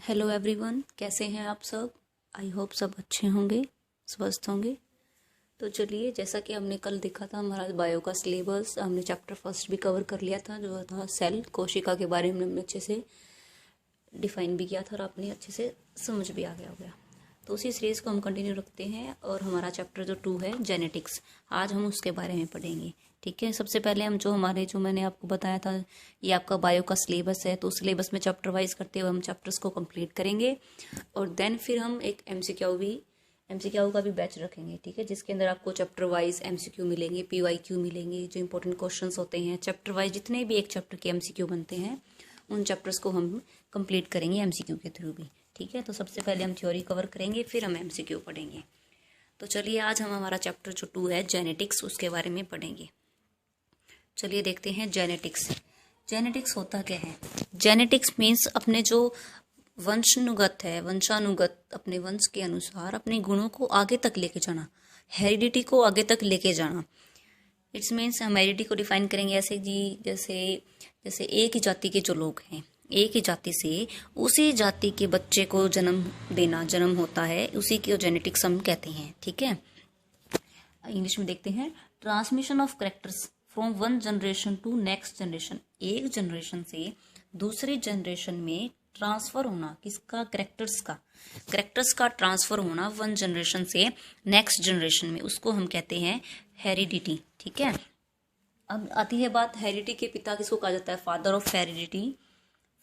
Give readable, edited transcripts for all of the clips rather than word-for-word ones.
Hello everyone, कैसे हैं आप सब। आई होप सब अच्छे होंगे, स्वस्थ होंगे। तो चलिए, जैसा कि हमने कल देखा था हमारा बायो का सिलेबस, हमने चैप्टर फर्स्ट भी कवर कर लिया था जो था सेल कोशिका के बारे में हमने अच्छे से डिफाइन भी किया था और आपने अच्छे से समझ भी आ गया होगा। तो उसी सीरीज़ को हम कंटिन्यू रखते हैं और हमारा चैप्टर जो 2 है जेनेटिक्स, आज हम उसके बारे में पढ़ेंगे। ठीक है, सबसे पहले हम जो मैंने आपको बताया था, ये आपका बायो का सिलेबस है, तो सिलेबस में चैप्टर वाइज करते हुए हम चैप्टर्स को कंप्लीट करेंगे और देन फिर हम एक एमसीक्यू का भी बैच रखेंगे। ठीक है, जिसके अंदर आपको चैप्टर वाइज एमसीक्यू मिलेंगे, पीवाईक्यू मिलेंगे, जो इंपॉर्टेंट क्वेश्चंस होते हैं चैप्टर वाइज, जितने भी एक चैप्टर के एमसीक्यू बनते हैं उन चैप्टर्स को हम कंप्लीट करेंगे एमसीक्यू के थ्रू भी। ठीक है, तो सबसे पहले हम थ्योरी कवर करेंगे, फिर हम एमसीक्यू पढ़ेंगे। तो चलिए, आज हम हमारा चैप्टर जो 2 है जेनेटिक्स, उसके बारे में पढ़ेंगे। चलिए देखते हैं जेनेटिक्स। जेनेटिक्स होता क्या है? जेनेटिक्स मीन्स अपने जो वंशानुगत अपने वंश के अनुसार अपने गुणों को आगे तक लेके जाना, हेरिडिटी को आगे तक लेके जाना। इट्स मीन्स हम हेरिडिटी को डिफाइन करेंगे ऐसे जी, जैसे एक ही जाति के जो लोग हैं, एक ही जाति से उसी जाति के बच्चे को जन्म होता है, उसी की जेनेटिक्स हम कहते हैं। ठीक है, इंग्लिश में देखते हैं, transmission of characters from one generation to next generation. एक जनरेशन से दूसरी जनरेशन में ट्रांसफर होना, किसका? कैरेक्टर्स का ट्रांसफर होना वन जनरेशन से नेक्स्ट जनरेशन में, उसको हम कहते हैं हेरिडिटी। ठीक है, अब आती है बात हेरिडिटी के पिता किसको कहा जाता है? Father of heredity.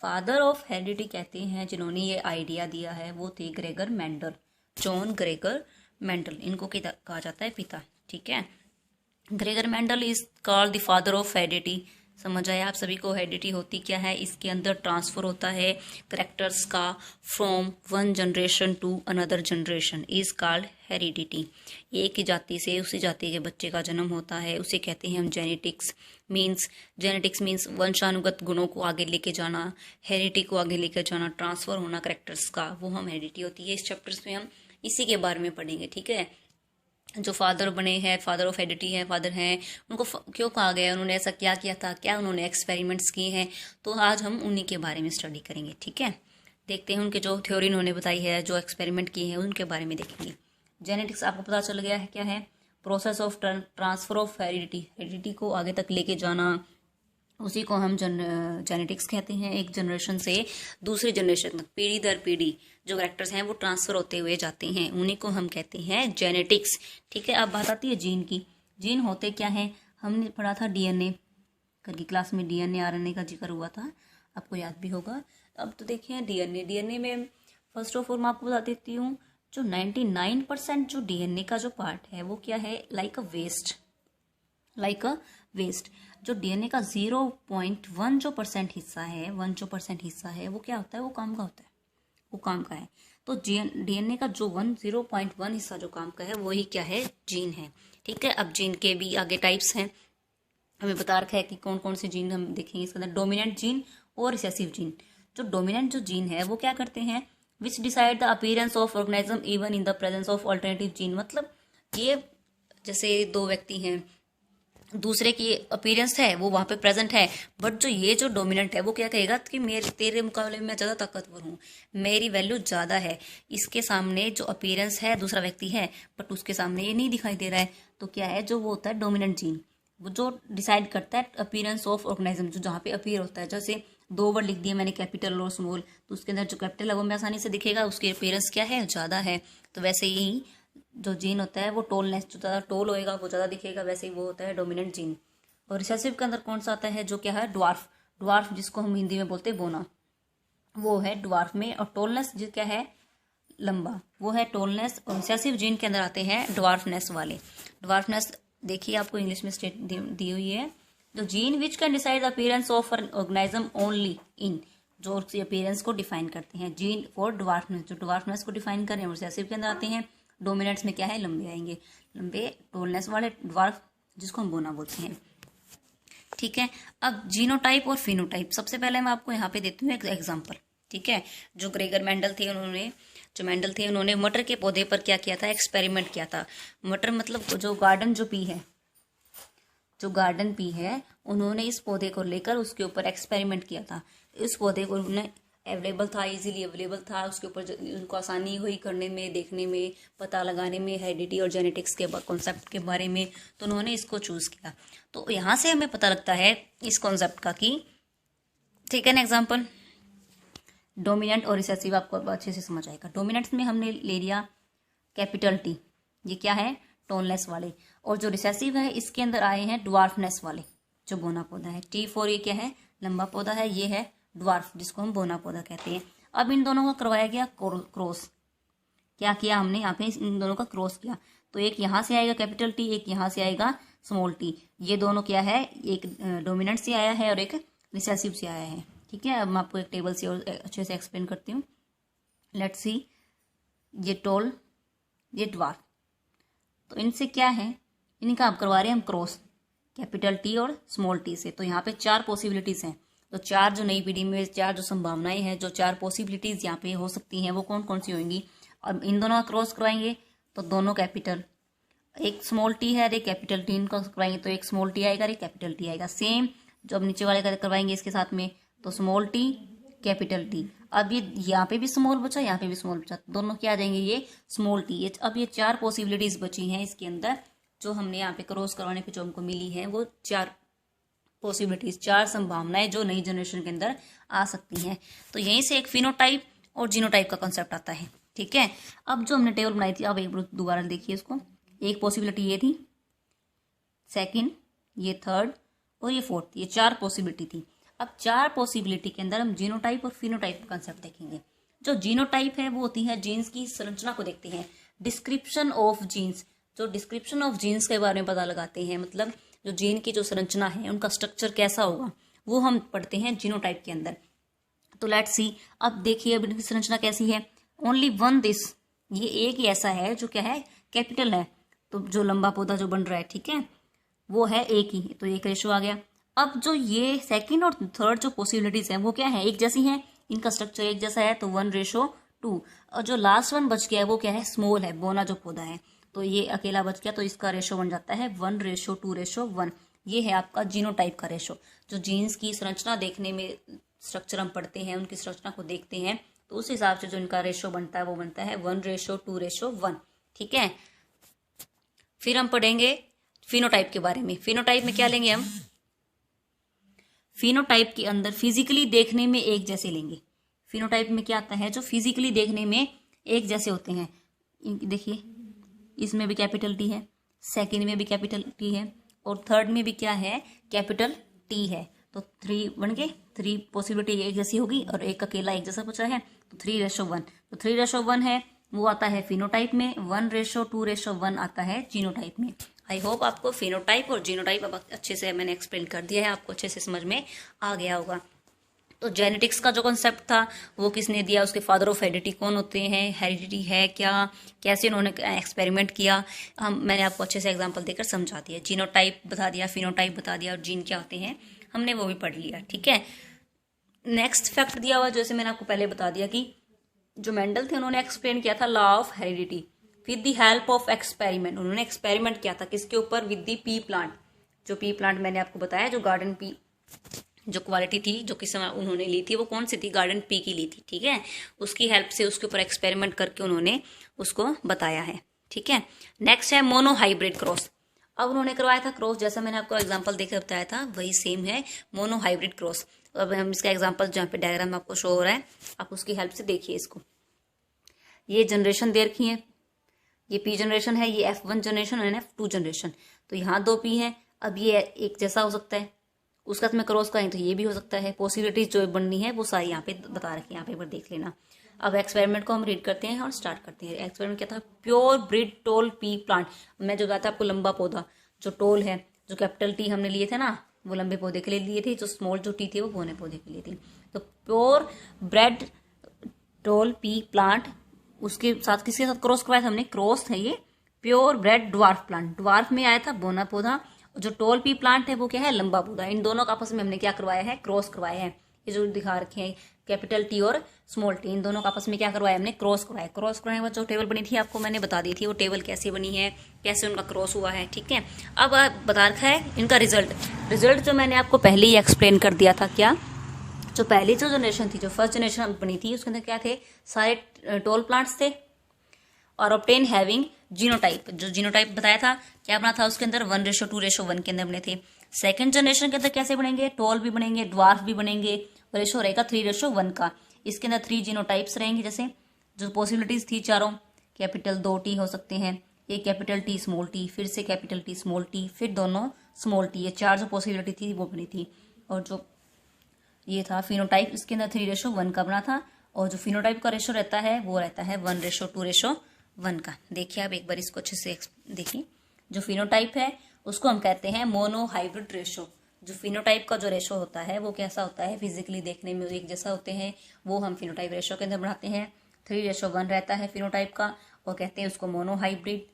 Father of heredity कहते हैं जिन्होंने ये आइडिया दिया है, वो थे Gregor Mendel, John Gregor Mendel, इनको कहा जाता है पिता। ठीक है, Gregor Mendel is called the father of heredity. समझ आया आप सभी को? हेरिडिटी होती क्या है? इसके अंदर ट्रांसफर होता है कैरेक्टर्स का from one generation to another generation, is called heredity. एक ही जाति से उसी जाति के बच्चे का जन्म होता है, उसे कहते हैं हम जेनेटिक्स मीन्स वंशानुगत गुणों को आगे लेके जाना, हेरिडिटी को आगे लेके जाना, ट्रांसफर होना कैरेक्टर्स का, वो हम हेरिडिटी होती है। इस चैप्टर्स में हम इसी के बारे में पढ़ेंगे। ठीक है, जो फादर बने हैं, फादर ऑफ हेरिडिटी है, फादर हैं, उनको क्यों कहा गया, उन्होंने ऐसा क्या किया था, क्या उन्होंने एक्सपेरिमेंट्स किए हैं, तो आज हम उन्हीं के बारे में स्टडी करेंगे। ठीक है, देखते हैं उनके जो थ्योरी उन्होंने बताई है, जो एक्सपेरिमेंट किए हैं, उनके बारे में देखेंगे। जेनेटिक्स आपको पता चल गया है क्या है? Process of transfer of heredity को आगे तक लेके जाना, उसी को हम जेनेटिक्स कहते हैं। एक जनरेशन से दूसरी जनरेशन तक, पीढ़ी दर पीढ़ी जो कैरेक्टर्स हैं वो ट्रांसफर होते हुए जाते हैं, उन्हीं को हम कहते हैं जेनेटिक्स। ठीक है, अब बात आती है जीन की। जीन होते क्या है? हमने पढ़ा था डीएनए की क्लास में, डीएनए आरएनए का जिक्र हुआ था, आपको याद भी होगा। अब तो देखें डीएनए में फर्स्ट ऑफ ऑल मैं आपको बता देती हूँ, जो 99% जो डीएनए का जो पार्ट है वो क्या है? Like a waste. जो डीएनए का 0.1 जो परसेंट हिस्सा है, 1 जो परसेंट हिस्सा है, वो क्या होता है? वो काम का होता है, वो काम का है। तो डीएनए का जो 0.1 हिस्सा जो काम का है, वही क्या है? जीन है। ठीक है, अब जीन के भी आगे टाइप्स हैं, हमें बता रखा है कि कौन कौन से जीन हम देखेंगे इसके अंदर। डोमिनेंट जीन और रिसेसिव जीन। जो डोमिनेंट जो जीन है वो क्या करते हैं? Which decide the appearance of organism even in the presence of alternative gene. मतलब ये जैसे दो व्यक्ति हैं, दूसरे की अपीयरेंस है वो वहां पे प्रेजेंट है, बट जो ये जो डोमिनेंट है वो क्या कहेगा कि तेरे मुकाबले में मैं ज्यादा ताकतवर हूँ, मेरी वैल्यू ज्यादा है। इसके सामने जो अपीयरेंस है दूसरा व्यक्ति है, बट उसके सामने ये नहीं दिखाई दे रहा है, तो क्या है? जो वो होता है डोमिनेंट जीन, वो जो डिसाइड करता है अपीयरेंस ऑफ ऑर्गेनिज्म, जो जहाँ पे अपीयर होता है। जैसे 2 वर्ड लिख दिए मैंने, कैपिटल और स्मॉल, तो उसके अंदर जो कैपिटल है वो हमें आसानी से दिखेगा, उसकी अपीयरेंस क्या है? ज्यादा है। तो वैसे ही जो जीन होता है वो टोलनेस, जो ज्यादा टोल होएगा वो ज्यादा दिखेगा, वैसे ही वो होता है डोमिनेंट जीन। और रिसेसिव के अंदर कौन सा आता है? जो क्या है? ड्वार्फ जिसको हम हिंदी में बोलते हैं बोना, वो है ड्वार्फ में। और टोलनेस जो क्या है? लंबा, वो है टोलनेस। और रिसेसिव जीन के अंदर आते हैं ड्वार्फनेस वाले। ड्वार्फनेस देखिए आपको इंग्लिश में स्टेट दी हुई है, जो gene which can decide the appearance of an organism only in, जो उसकी अपीयरेंस को डिफाइन करते हैं। जीन फॉर ड्वार्फनेस, जो ड्वार्फनेस को डिफाइन करें। रिसेसिव के अंदर आते हैं। डोमिनेंट्स में क्या है? लंबे आएंगे, लंबे टोलनेस वाले ड्वार्फ, जिसको हम बोना बोलते हैं। ठीक है, अब जीनोटाइप और फिनोटाइप। सबसे पहले मैं आपको यहाँ पे देती हूँ एक एग्जांपल। ठीक है, जो ग्रेगर मेंडल थे उन्होंने मटर के पौधे पर क्या किया था? एक्सपेरिमेंट किया था। मटर मतलब जो गार्डन पी है, उन्होंने इस पौधे को लेकर उसके ऊपर एक्सपेरिमेंट किया था। इस पौधे को उन्होंने अवेलेबल था, इजीली अवेलेबल था, उसके ऊपर उनको आसानी हुई करने में, देखने में, पता लगाने में, हेरिडिटी और जेनेटिक्स के कॉन्सेप्ट के बारे में, तो उन्होंने इसको चूज़ किया। तो यहाँ से हमें पता लगता है इस कॉन्सेप्ट का कि, ठीक है ना, एग्जाम्पल डोमिनेंट और रिसेसिव आपको अच्छे से समझ आएगा। डोमिनेंट्स में हमने ले लिया कैपिटल टी, ये क्या है, टॉलनेस वाले, और जो रिसेसिव है इसके अंदर आए हैं ड्वार्फनेस वाले, जो बोना पौधा है। T4 ये क्या है, लंबा पौधा है, ये है ड्वार्फ, जिसको हम बोना पौधा कहते हैं। अब इन दोनों का करवाया गया क्रॉस, क्या किया हमने यहाँ पे, इन दोनों का क्रॉस किया, तो एक यहाँ से आएगा कैपिटल टी, एक यहाँ से आएगा स्मॉल टी। ये दोनों क्या है, एक डोमिनेंट से आया है और एक रिसेसिव से आया है। ठीक है, अब मैं आपको एक टेबल से और अच्छे से एक्सप्लेन करती हूँ। लेट्स सी, ये टॉल, ये ड्वार्फ, तो इनसे क्या है, इनका आप करवा रहे हैं हम क्रॉस, कैपिटल टी और स्मॉल टी से। तो यहाँ पे 4 पॉसिबिलिटीज हैं, तो 4 जो नई पीढ़ी में 4 जो संभावनाएं हैं, जो 4 पॉसिबिलिटीज यहाँ पे हो सकती हैं, वो कौन कौन सी होंगी। और इन दोनों का क्रॉस करवाएंगे तो दोनों कैपिटल, एक स्मॉल टी है और एक कैपिटल टी, इनका करवाएंगे तो एक स्मॉल टी आएगा और एक कैपिटल टी आएगा। सेम जो अब नीचे वाले का करवाएंगे इसके साथ में, तो स्मॉल टी कैपिटल टी। अब ये यहाँ पे भी स्मॉल बचा, यहाँ पे भी स्मॉल बचा, दोनों क्या आ जाएंगे, ये स्मॉल टी। अब ये 4 पॉसिबिलिटीज बची हैं इसके अंदर, जो हमने यहाँ पे क्रॉस करवाने पे जो हमको मिली है, वो 4 पॉसिबिलिटीज, 4 संभावनाएं जो नई जनरेशन के अंदर आ सकती हैं। तो यहीं से एक फिनोटाइप और जीनोटाइप का कॉन्सेप्ट आता है। ठीक है, अब जो हमने टेबल बनाई थी, अब एक दोबारा देखिए इसको, एक पॉसिबिलिटी ये थी, सेकंड, ये थर्ड और ये फोर्थ, ये 4 पॉसिबिलिटी थी। अब 4 पॉसिबिलिटी के अंदर हम जीनोटाइप और फिनोटाइप का कंसेप्ट देखेंगे। जो जीनोटाइप है वो होती है जीन्स की संरचना को देखते हैं, डिस्क्रिप्शन ऑफ जीन्स, जो डिस्क्रिप्शन ऑफ जीन्स के बारे में पता लगाते हैं, मतलब जो जीन की जो संरचना है, उनका स्ट्रक्चर कैसा होगा, वो हम पढ़ते हैं जीनोटाइप के अंदर। तो लेट्स सी, अब देखिए अब इनकी संरचना कैसी है, ओनली वन दिस, ये एक ही ऐसा है जो क्या है, कैपिटल है, तो जो लंबा पौधा जो बन रहा है, ठीक है, वो है एक ही, तो एक रेशो आ गया। अब जो ये सेकंड और थर्ड जो पॉसिबिलिटीज हैं, वो क्या है, एक जैसी हैं, इनका स्ट्रक्चर एक जैसा है, तो 1:2। और जो लास्ट वन बच गया है वो क्या है, स्मॉल है, बोना जो पौधा है, तो ये अकेला बच गया, तो इसका रेशो बन जाता है 1:2:1। ये है आपका जीनोटाइप का रेशो। जो जीन्स की संरचना देखने में, स्ट्रक्चर हम पढ़ते हैं, उनकी संरचना को देखते हैं, तो उस हिसाब से जो इनका रेशो बनता है वो बनता है 1:2:1। ठीक है, फिर हम पढ़ेंगे फिनोटाइप के बारे में। फिनोटाइप में क्या लेंगे हम, फिनोटाइप के अंदर फिजिकली देखने में एक जैसे लेंगे। फिनोटाइप में क्या आता है, जो फिजिकली देखने में एक जैसे होते हैं। देखिए इसमें भी कैपिटल टी है, सेकंड में भी कैपिटल टी है, और थर्ड में भी क्या है, कैपिटल टी है। तो 3 बन गए, 3 पॉसिबिलिटी एक जैसी होगी और एक अकेला एक जैसा बचा है, तो 3:1। तो 3:1 है, वो आता है फिनोटाइप में, 1:2:1 आता है जीनोटाइप में। आई होप आपको फिनोटाइप और जीनोटाइप अब अच्छे से मैंने एक्सप्लेन कर दिया है, आपको अच्छे से समझ में आ गया होगा। तो जेनेटिक्स का जो कॉन्सेप्ट था वो किसने दिया, उसके फादर ऑफ हेरिडिटी कौन होते हैं, हेरिडिटी है क्या, कैसे उन्होंने एक्सपेरिमेंट किया, मैंने आपको अच्छे से एग्जांपल देकर समझा दिया। जीनोटाइप बता दिया, फिनोटाइप बता दिया, और जीन क्या होते हैं हमने वो भी पढ़ लिया। ठीक है, नेक्स्ट फैक्ट दिया हुआ, जैसे मैंने आपको पहले बता दिया कि जो मेंडल थे उन्होंने एक्सप्लेन किया था law of heredity with the help of experiment. उन्होंने एक्सपेरिमेंट किया था किसके ऊपर, विद द पी प्लांट। जो पी प्लांट मैंने आपको बताया, जो गार्डन पी जो क्वालिटी थी जो किस समय उन्होंने ली थी, वो कौन सी थी, गार्डन पी की ली थी। ठीक है, उसकी हेल्प से उसके ऊपर एक्सपेरिमेंट करके उन्होंने उसको बताया है। ठीक है, नेक्स्ट है मोनोहाइब्रिड क्रॉस। अब उन्होंने करवाया था क्रॉस, जैसा मैंने आपको एग्जांपल देकर बताया था वही सेम है, मोनोहाइब्रिड क्रॉस। अब हम इसका एग्जांपल जहाँ पे डायग्राम आपको शो हो रहा है, आप उसकी हेल्प से देखिए इसको। ये जनरेशन दे रखी है, ये पी जनरेशन है, ये F1 जनरेशन है, F2 जनरेशन। तो यहाँ 2 पी है, अब ये एक जैसा हो सकता है, उसका में क्रॉस करें तो ये भी हो सकता है। पॉसिबिलिटीज जो बननी है वो सारी यहाँ पे बता रखी है, यहाँ पे एक बार देख लेना। अब एक्सपेरिमेंट को हम रीड करते हैं और स्टार्ट करते हैं। एक्सपेरिमेंट क्या था, pure breed toll P plant. मैं जो बताया आपको लंबा पौधा, जो टोल है, जो कैपिटल टी हमने लिए थे ना, वो लंबे पौधे के लिए लिए थे, जो स्मॉल जो टी थी वो बोने पौधे के लिए थी। तो pure bread toll P plant, उसके साथ किसके साथ क्रॉस करवाया था हमने, क्रॉस है ये pure bread dwarf plant. Dwarf में आया था बोना पौधा, जो टोल पी प्लांट है वो क्या है, लंबा पौधा। इन दोनों का आपस में हमने क्या करवाया है, क्रॉस करवाया है। ये जो दिखा रखे हैं कैपिटल टी और स्मॉल टी, इन दोनों का आपस में क्या करवाया हमने, क्रॉस करवाया। क्रॉस करवाने के बाद जो टेबल बनी थी आपको मैंने बता दी थी, वो टेबल कैसे बनी है, कैसे उनका क्रॉस हुआ है। ठीक है, अब बता रखा है इनका रिजल्ट जो मैंने आपको पहले ही एक्सप्लेन कर दिया था। क्या जो पहली जो जनरेशन थी, जो फर्स्ट जनरेशन बनी थी, उसके अंदर क्या थे, सारे टॉल प्लांट्स थे और ऑब्टेन हैविंग जीनोटाइप। जो जीनोटाइप बताया था क्या बना था उसके अंदर, 1:2:1 के अंदर बने थे। सेकंड जनरेशन के अंदर कैसे बनेंगे, टॉल भी बनेंगे, ड्वार्फ भी बनेंगे, और रेशो रहेगा 3:1 का। इसके अंदर 3 जीनोटाइप्स रहेंगे। जैसे जो पॉसिबिलिटीज थी चारों, कैपिटल 2T हो सकते हैं, एक कैपिटल T स्मॉल t, फिर से कैपिटल T स्मॉल t, फिर दोनों स्मॉल t, ये 4 जो पॉसिबिलिटी थी वो बनी थी। और जो ये था फिनोटाइप, इसके अंदर 3:1 का बना था। और जो फिनोटाइप का रेशो रहता है वो रहता है 1:2:1 का। देखिए आप एक बार इसको अच्छे से देखिए। जो फिनोटाइप है उसको हम कहते हैं मोनोहाइब्रिड रेशो। जो फिनोटाइप का जो रेशो होता है वो कैसा होता है, फिजिकली देखने में एक जैसा होते हैं, वो हम फिनोटाइप रेशो के अंदर बढ़ाते हैं। 3:1 रहता है फिनोटाइप का और कहते हैं उसको मोनोहाइब्रिड।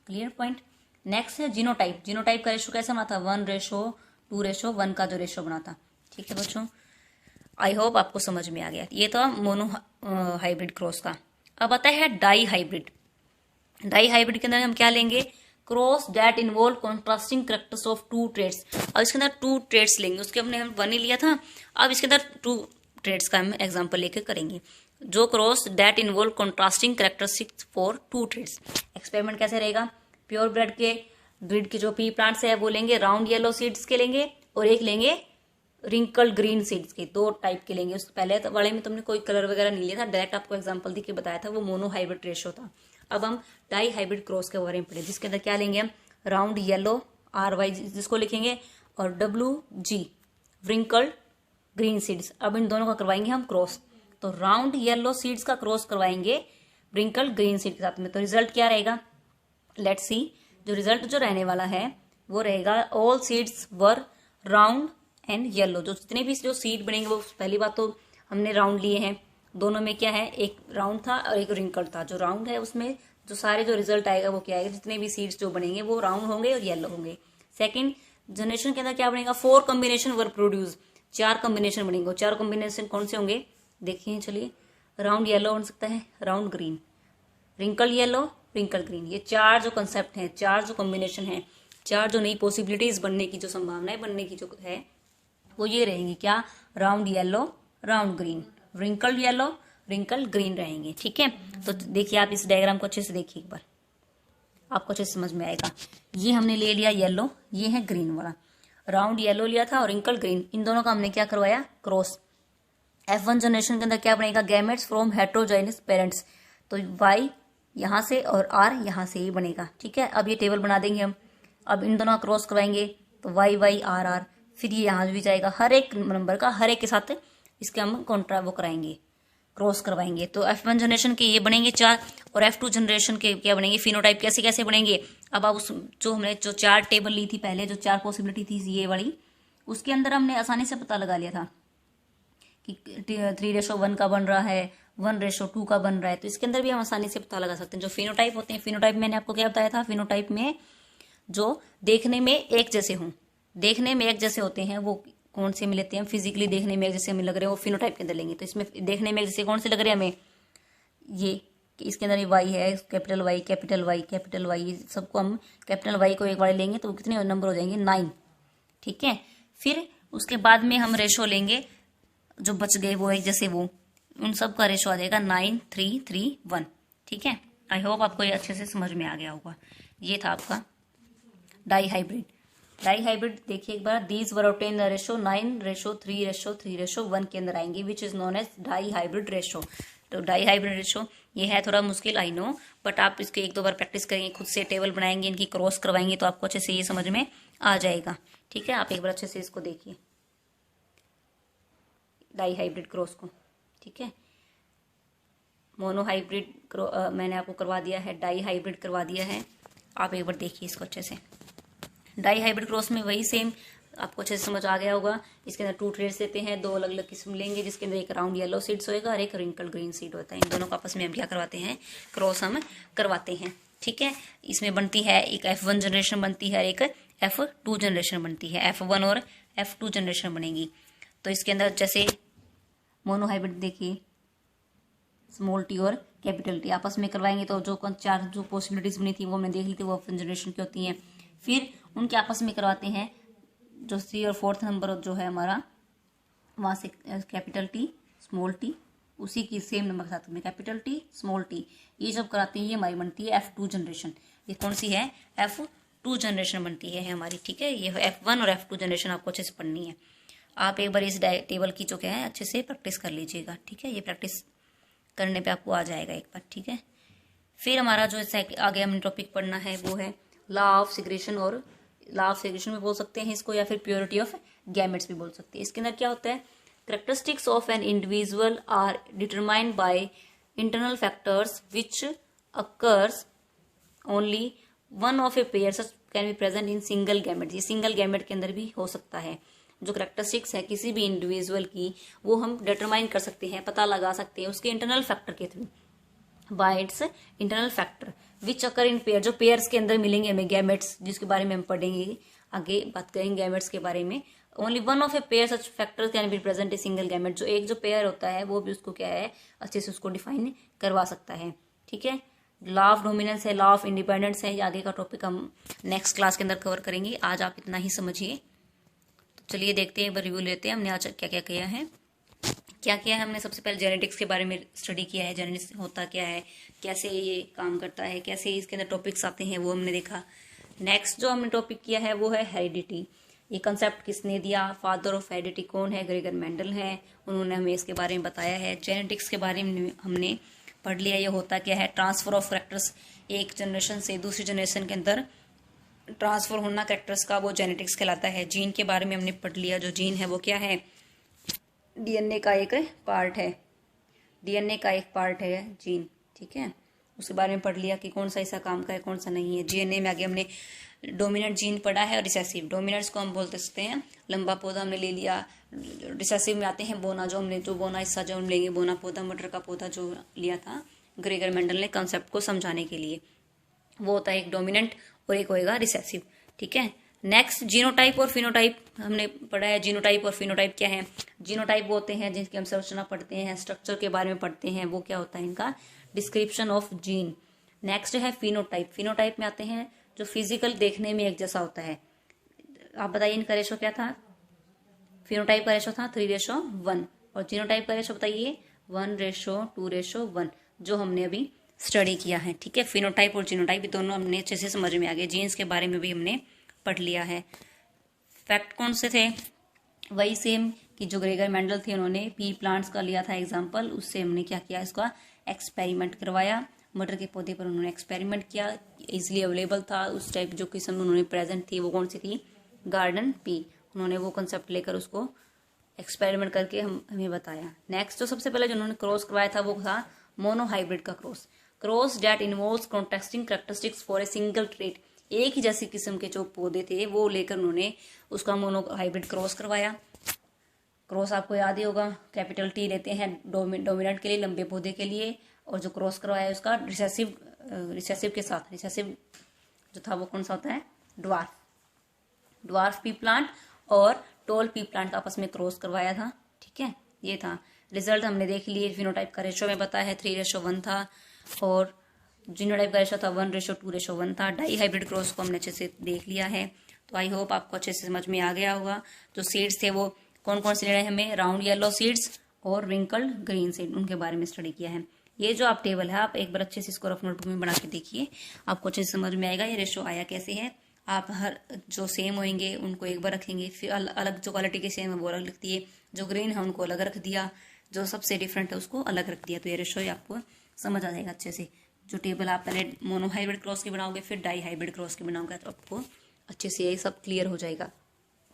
Clear point. नेक्स्ट है जीनोटाइप। जीनोटाइप का रेशो कैसा बना था, 1:2:1 का जो रेशो बना था। ठीक है बच्चों, आई होप आपको समझ में आ गया। ये तो मोनो हाइब्रिड क्रॉस का। अब आता है डाई हाइब्रिड। डाई हाइब्रिड के अंदर हम क्या लेंगे, cross that involve contrasting characters of 2 traits. अब इसके अंदर 2 ट्रेड्स लेंगे, उसके हमने 1 ही लिया था, अब इसके अंदर 2 ट्रेड्स का हम एग्जाम्पल लेकर करेंगे। जो cross that involve contrasting characteristics for 2 traits. Experiment कैसे रहेगा, प्योर ब्रीड के जो पी प्लांट्स है वो लेंगे, राउंड येलो सीड्स के लेंगे, और एक लेंगे रिंकल ग्रीन सीड्स के। 2 टाइप के लेंगे। उस पहले वाले में तुमने कोई कलर वगैरह नहीं लिया था, डायरेक्ट आपको एग्जांपल दी के बताया था, वो मोनो हाइब्रिड रेशो था। अब हम डाई हाइब्रिड क्रॉस के बारे में पढ़े, जिसके अंदर क्या लेंगे हम, राउंड येलो RY जिसको लिखेंगे, और WG रिंकल्ड ग्रीन सीड्स। अब इन दोनों का करवाएंगे हम क्रॉस। तो राउंड येलो सीड्स का क्रॉस करवाएंगे रिंकल्ड ग्रीन सीड के साथ में। तो रिजल्ट क्या रहेगा, लेट्स सी। जो रिजल्ट जो रहने वाला है वो रहेगा, all seeds were round and yellow. जो जितने भी जो सीड बनेंगे वो, पहली बात तो हमने राउंड लिए हैं, दोनों में क्या है, एक राउंड था और एक रिंकल था। जो राउंड है उसमें जो सारे जो रिजल्ट आएगा वो क्या आएगा, जितने भी सीड्स जो बनेंगे वो राउंड होंगे और येलो होंगे। सेकंड जनरेशन के अंदर क्या बनेगा, 4 कॉम्बिनेशन वर प्रोड्यूस। 4 कॉम्बिनेशन बनेंगे। 4 कॉम्बिनेशन कौन से होंगे, देखिए चलिए। राउंड येलो बन सकता है, round green, wrinkle yellow, wrinkle green. ये 4 जो कंसेप्ट हैं, 4 जो कॉम्बिनेशन है, 4 जो नई पॉसिबिलिटीज बनने की, जो संभावनाएं बनने की जो है वो ये रहेंगी क्या, round yellow, round green, wrinkle yellow, wrinkle green रहेंगे। ठीक है, तो देखिए आप इस डायग्राम को अच्छे से देखिए एक बार, आपको अच्छे से समझ में आएगा। ये हमने ले लिया येलो, ये है ग्रीन वाला। राउंड येलो लिया था और रिंकल ग्रीन, इन दोनों का हमने क्या करवाया, क्रॉस। F1 जनरेशन के अंदर क्या बनेगा, गैमेट्स फ्रॉम हेट्रोजाइनस पेरेंट्स। तो Y यहां से और R यहां से ही बनेगा। ठीक है, अब ये टेबल बना देंगे हम। अब इन दोनों का क्रॉस करवाएंगे तो Y R, फिर ये यहां भी जाएगा, हर एक नंबर का हर एक के साथ इसके हम कॉन्ट्रा वो कराएंगे, क्रॉस करवाएंगे। तो F1 जनरेशन के ये बनेंगे 4, और F2 जनरेशन के क्या बनेंगे, फिनोटाइप कैसे कैसे बनेंगे। अब आप उस जो हमने जो 4 टेबल ली थी पहले, जो 4 पॉसिबिलिटी थी ये वाली, उसके अंदर हमने आसानी से पता लगा लिया था कि 3:1 का बन रहा है, 1:2 का बन रहा है। तो इसके अंदर भी हम आसानी से पता लगा सकते हैं। जो फिनोटाइप होते हैं, फिनोटाइप मैंने आपको क्या बताया था, फिनोटाइप में जो देखने में एक जैसे हों, देखने में एक जैसे होते हैं वो कौन से हमें लेते हैं, फिजिकली देखने में एक जैसे हमें लग रहे हैं वो फिनोटाइप के अंदर लेंगे। तो इसमें देखने में एक जैसे कौन से लग रहे हैं हमें, ये कि इसके अंदर ये Y है, capital Y, capital Y, capital Y, ये सबको हम कैपिटल Y को एक बार लेंगे तो कितने नंबर हो जाएंगे, 9। ठीक है, फिर उसके बाद में हम रेशो लेंगे, जो बच गए वो एक जैसे, वो उन सब का रेशो आ जाएगा 9, 3, 3, 1। ठीक है, आई होप आपको ये अच्छे से समझ में आ गया होगा। ये था आपका डाई हाइब्रिड। डाई हाइब्रिड देखिए एक बार, these were obtained the ratio 9:3:3:1 के अंदर आएंगे, which is known as dihybrid ratio. तो डाई हाइब्रिड रेशो ये है थोड़ा मुश्किल, आई नो, बट आप इसके 1-2 बार प्रैक्टिस करेंगे, खुद से टेबल बनाएंगे, इनकी क्रॉस करवाएंगे तो आपको अच्छे से ये समझ में आ जाएगा। ठीक है, आप एक बार अच्छे से इसको देखिए, डाई हाइब्रिड क्रॉस को। ठीक है, मोनो हाइब्रिड मैंने आपको करवा दिया है, डाई हाइब्रिड करवा दिया है। आप एक बार देखिए इसको अच्छे से। डाई हाइब्रिड क्रॉस में वही सेम आपको अच्छे से समझ आ गया होगा। इसके अंदर 2 ट्रेड्स देते हैं, 2 अलग अलग किस्म लेंगे, जिसके अंदर एक राउंड येलो सीड्स होएगा और एक रिंकल ग्रीन सीड होता है। इन दोनों का आपस में हम क्या करवाते हैं, क्रॉस हम करवाते हैं। ठीक है, इसमें बनती है एक F1 जनरेशन बनती है, एक F2 जनरेशन बनती है। F1 और F2 जनरेशन बनेगी। तो इसके अंदर जैसे मोनो हाइब्रिड देखिए, स्मॉल t और कैपिटल T आपस में करवाएंगे तो जो 4 जो पॉसिबिलिटीज बनी थी वो हमने देख ली थी, वो F1 जनरेशन की होती हैं। फिर उनके आपस में करवाते हैं जो 3 और 4th नंबर जो है हमारा, वहाँ से कैपिटल टी स्मॉल टी, उसी की सेम नंबर के साथ में कैपिटल टी स्मॉल टी, ये जब कराते हैं ये हमारी बनती है F2 जनरेशन। ये कौन सी है? F2 जनरेशन बनती है हमारी, ठीक है। ये F1 और F2 जनरेशन आपको अच्छे से पढ़नी है। आप एक बार इस टेबल की जो क्या है अच्छे से प्रैक्टिस कर लीजिएगा, ठीक है। ये प्रैक्टिस करने पे आपको आ जाएगा एक बार, ठीक है। फिर हमारा जो आगे हमें टॉपिक पढ़ना है वो है लॉ ऑफ सेग्रेगेशन, और लॉ ऑफ सेग्रेगेशन भी बोल सकते हैं इसको, या फिर प्योरिटी ऑफ गैमेट्स भी बोल सकते हैं। इसके अंदर क्या होता है? Characteristics of an individual are determined by internal factors which occurs only one of a pair such can be present in single gamete। ये सिंगल गैमेट के अंदर भी हो सकता है। जो करेक्टरिस्टिक्स है किसी भी इंडिविजुअल की वो हम डिटरमाइन कर सकते हैं, पता लगा सकते हैं उसके इंटरनल फैक्टर के through, bye it's internal factor which occur in pair. जो पेयर्स के अंदर मिलेंगे हमें गैमेट्स, जिसके बारे में हम पढ़ेंगे आगे बात करेंगे गैमेट्स के बारे में। Only one of a pair such factors can be present a single gamete. जो एक जो पेयर होता है वो भी उसको क्या है अच्छे से उसको डिफाइन करवा सकता है, ठीक है। लॉ ऑफ डोमिनेंस है, लॉ ऑफ इंडिपेंडेंस है, ये आगे का टॉपिक हम नेक्स्ट क्लास के अंदर कवर करेंगे। आज आप इतना ही समझिए। तो चलिए देखते हैं, एक बार रिव्यू लेते हैं हमने आज क्या क्या किया है। क्या किया है हमने? सबसे पहले जेनेटिक्स के बारे में स्टडी किया है, जेनेटिक्स होता क्या है, कैसे ये काम करता है, कैसे इसके अंदर टॉपिक्स आते हैं, वो हमने देखा। नेक्स्ट जो हमने टॉपिक किया है वो है हेरिडिटी। ये कंसेप्ट किसने दिया? फादर ऑफ हेरिडिटी कौन है? ग्रेगर मेंडल है, उन्होंने हमें इसके बारे में बताया है। जेनेटिक्स के बारे में हमने पढ़ लिया, ये होता क्या है? ट्रांसफर ऑफ कैरेक्टर्स, एक जनरेशन से दूसरी जनरेशन के अंदर ट्रांसफर होना कैरेक्टर्स का, वो जेनेटिक्स कहलाता है। जीन के बारे में हमने पढ़ लिया, जो जीन है वो क्या है? डीएनए का एक पार्ट है, डीएनए का एक पार्ट है जीन, ठीक है। उसके बारे में पढ़ लिया कि कौन सा ऐसा काम का है कौन सा नहीं है। डीएनए में आगे हमने डोमिनेंट जीन पढ़ा है और रिसेसिव। डोमिनेंट्स को हम बोलते सकते हैं लंबा पौधा हमने ले लिया। रिसेसिव में आते हैं बोना, जो बोना हिस्सा जो हम लेंगे, बोना पौधा, मटर का पौधा जो लिया था ग्रेगर मेंडल ने कंसेप्ट को समझाने के लिए, वो होता है एक डोमिनेंट और एक होएगा रिसेसिव, ठीक है। नेक्स्ट जीनोटाइप और फिनोटाइप हमने पढ़ा है। जीनोटाइप और फिनोटाइप क्या है? जीनोटाइप वो होते हैं जिनकी हम संरचना पढ़ते हैं, स्ट्रक्चर के बारे में पढ़ते हैं, वो क्या होता है इनका? Description of gene. नेक्स्ट है फिनोटाइप। फिनोटाइप में आते हैं जो फिजिकल देखने में एक जैसा होता है। आप बताइए इनका रेशो क्या था? फिनोटाइप का रेशो था 3:1 और जीनोटाइप का रेशो बताइए 1:2:1, जो हमने अभी स्टडी किया है, ठीक है। फिनोटाइप और जीनोटाइप दोनों हमने अच्छे से समझ में आ गए। जीन्स के बारे में भी हमने पढ़ लिया है। फैक्ट कौन से थे? वही सेम कि जो ग्रेगर मेंडल थे उन्होंने पी प्लांट्स का लिया था एग्जांपल, उससे हमने क्या किया? इसका एक्सपेरिमेंट करवाया। मटर के पौधे पर उन्होंने एक्सपेरिमेंट किया, इजिली अवेलेबल था उस टाइप जो किस्म उन्होंने प्रेजेंट थी, वो कौन सी थी? Garden pea. उन्होंने वो कंसेप्ट लेकर उसको एक्सपेरिमेंट करके हमें बताया। नेक्स्ट जो सबसे पहले जो उन्होंने क्रॉस करवाया था वो था मोनोहाइब्रिड का cross. Cross that involves contrasting characteristics for a single trait. एक ही जैसी किस्म के जो पौधे थे वो लेकर उन्होंने उसका मोनोहाइब्रिड क्रॉस करवाया। क्रॉस आपको याद ही होगा, कैपिटल टी लेते हैं डोमिनेंट के लिए, लंबे पौधे के लिए, और जो क्रॉस करवाया उसका रिसेसिव के साथ। रिसेसिव जो था वो कौन सा होता है? ड्वार्फ पी प्लांट और टॉल पी प्लांट आपस में क्रॉस करवाया था, ठीक है। ये था रिजल्ट हमने देख लिए। फिनोटाइप का रेशो में पता है 3:1 था और जीनोटाइप का रेशो था 1:2:1 था। डाई हाइब्रिड क्रॉस को हमने अच्छे से देख लिया है। तो आई होप आपको अच्छे से समझ में आ गया होगा। जो सीड्स थे वो कौन कौन से लेने हमें? राउंड येलो सीड्स और रिंकल्ड ग्रीन सीड, उनके बारे में स्टडी किया है। ये जो आप टेबल है आप एक बार अच्छे से इसको रफ नोटबुक में बना के देखिए, आपको अच्छे से समझ में आएगा ये रेशो आया कैसे है। आप हर जो सेम होंगे उनको एक बार रखेंगे, फिर अलग जो क्वालिटी के सेम है वो अलग रख दिए, जो ग्रीन है उनको अलग रख दिया, जो सबसे डिफरेंट है उसको अलग रख दिया। तो ये रेशो आपको समझ आ जाएगा अच्छे से। जो टेबल आप पहले मोनोहाइब्रिड क्रॉस की बनाओगे फिर डाई हाइब्रिड क्रॉस की बनाओगे तो आपको अच्छे से ये सब क्लियर हो जाएगा।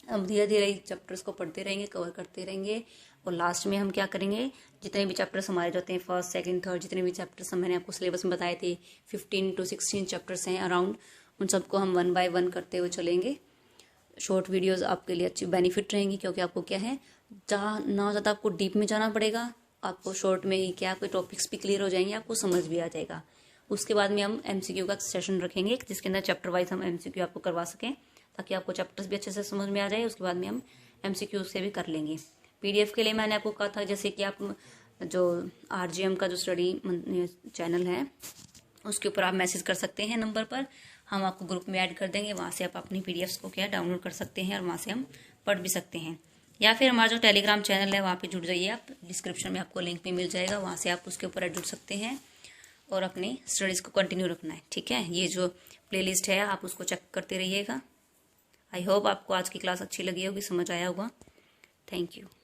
अब धीरे धीरे चैप्टर्स को पढ़ते रहेंगे, कवर करते रहेंगे, और लास्ट में हम क्या करेंगे? जितने भी चैप्टर्स हमारे जो होते हैं फर्स्ट सेकंड थर्ड, जितने भी चैप्टर्स मैंने आपको सिलेबस में बताए थे 15 to 16 चैप्टर्स हैं अराउंड, उन सबको हम 1 by 1 करते हुए चलेंगे। शॉर्ट वीडियोस आपके लिए अच्छी बेनिफिट रहेंगी, क्योंकि आपको क्या है जहाँ ना ज़्यादा आपको डीप में जाना पड़ेगा, आपको शॉर्ट में ही क्या कोई टॉपिक्स भी क्लियर हो जाएंगे, आपको समझ भी आ जाएगा। उसके बाद में हम MCQ का सेशन रखेंगे जिसके अंदर चैप्टर वाइज हम MCQ आपको करवा सकें, ताकि आपको चैप्टर्स भी अच्छे से समझ में आ जाए। उसके बाद में हम MCQ से भी कर लेंगे। PDF के लिए मैंने आपको कहा था जैसे कि आप जो RGM का जो स्टडी चैनल है उसके ऊपर आप मैसेज कर सकते हैं नंबर पर, हम आपको ग्रुप में ऐड कर देंगे, वहाँ से आप अपनी PDFs को क्या डाउनलोड कर सकते हैं और वहाँ से हम पढ़ भी सकते हैं। या फिर हमारा जो टेलीग्राम चैनल है वहाँ पे जुड़ जाइए आप, डिस्क्रिप्शन में आपको लिंक भी मिल जाएगा, वहाँ से आप उसके ऊपर जुड़ सकते हैं और अपनी स्टडीज़ को कंटिन्यू रखना है। ठीक है, ये जो प्लेलिस्ट है आप उसको चेक करते रहिएगा। आई होप आपको आज की क्लास अच्छी लगी होगी, समझ आया होगा। Thank you.